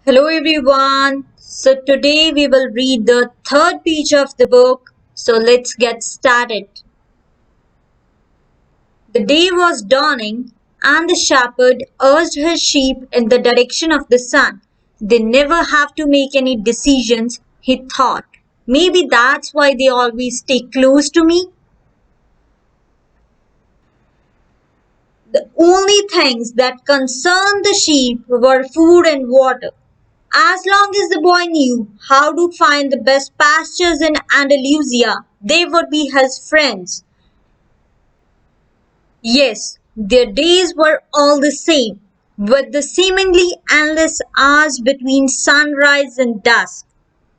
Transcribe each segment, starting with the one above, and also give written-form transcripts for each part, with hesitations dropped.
Hello everyone. So today we will read the third page of the book. So let's get started. The day was dawning and the shepherd urged his sheep in the direction of the sun. They never have to make any decisions, he thought. Maybe that's why they always stay close to me. The only things that concerned the sheep were food and water. As long as the boy knew how to find the best pastures in Andalusia, they would be his friends. Yes, their days were all the same, with the seemingly endless hours between sunrise and dusk.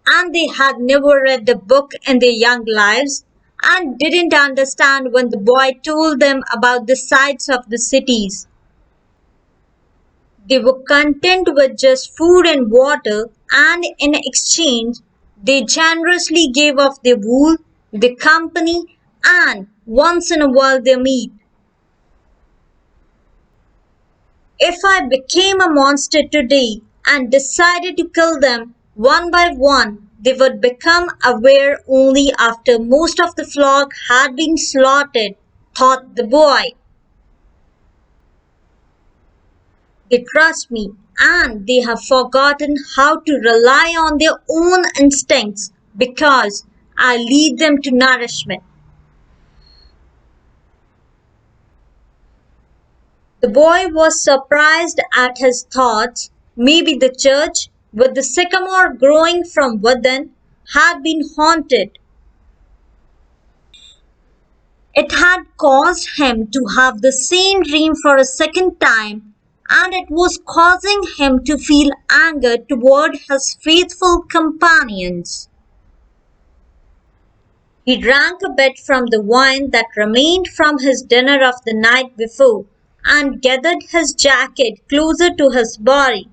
And they had never read a book in their young lives and didn't understand when the boy told them about the sights of the cities. They were content with just food and water, and in exchange, they generously gave of their wool, their company, and once in a while their meat. If I became a monster today and decided to kill them one by one, they would become aware only after most of the flock had been slaughtered, thought the boy. They trust me and they have forgotten how to rely on their own instincts because I lead them to nourishment. The boy was surprised at his thoughts. Maybe the church, with the sycamore growing from within, had been haunted. It had caused him to have the same dream for a second time, and it was causing him to feel anger toward his faithful companions. He drank a bit from the wine that remained from his dinner of the night before and gathered his jacket closer to his body.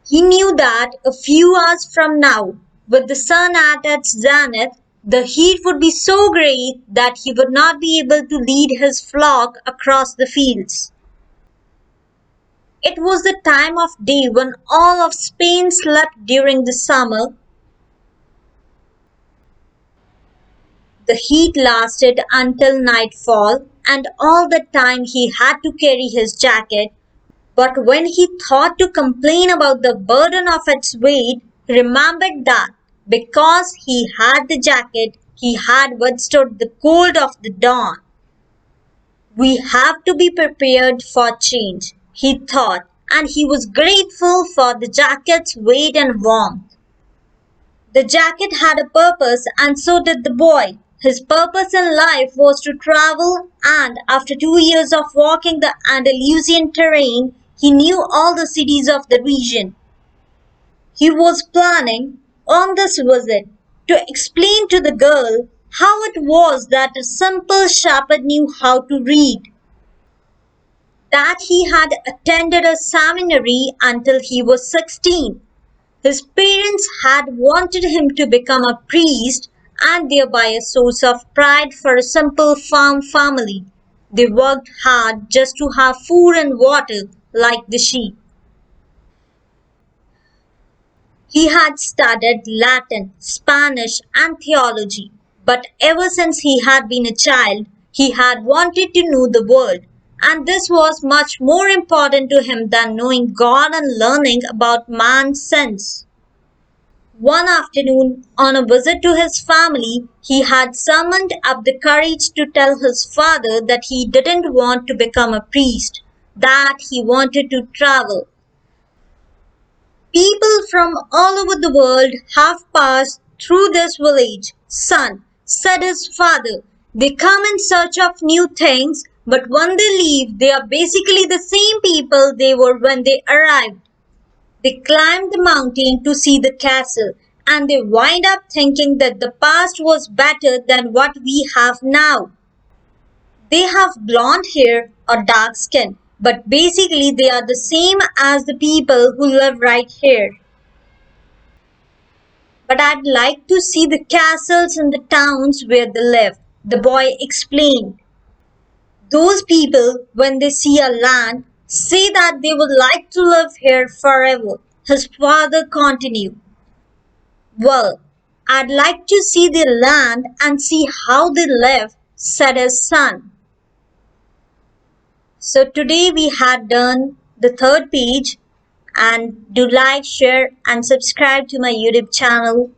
He knew that a few hours from now, with the sun at its zenith, the heat would be so great that he would not be able to lead his flock across the fields. It was the time of day when all of Spain slept during the summer. The heat lasted until nightfall, and all the time he had to carry his jacket. But when he thought to complain about the burden of its weight, he remembered that because he had the jacket, he had withstood the cold of the dawn. We have to be prepared for change, he thought, and he was grateful for the jacket's weight and warmth. The jacket had a purpose, and so did the boy. His purpose in life was to travel, and after 2 years of walking the Andalusian terrain, he knew all the cities of the region. He was planning on this visit to explain to the girl how it was that a simple shepherd knew how to read, that he had attended a seminary until he was 16. His parents had wanted him to become a priest and thereby a source of pride for a simple farm family. They worked hard just to have food and water like the sheep. He had studied Latin, Spanish, and theology, but ever since he had been a child, he had wanted to know the world, and this was much more important to him than knowing God and learning about man's sins. One afternoon, on a visit to his family, he had summoned up the courage to tell his father that he didn't want to become a priest, that he wanted to travel. People from all over the world have passed through this village, son, said his father. They come in search of new things, but when they leave, they are basically the same people they were when they arrived. They climbed the mountain to see the castle, and they wind up thinking that the past was better than what we have now. They have blonde hair or dark skin, but basically they are the same as the people who live right here. But I'd like to see the castles and the towns where they live, the boy explained. Those people, when they see our land, Say that they would like to live here forever. His father continued. Well, I'd like to see the land and see how they live, said his son. So today we had done the third page, and do like, share and subscribe to my YouTube channel.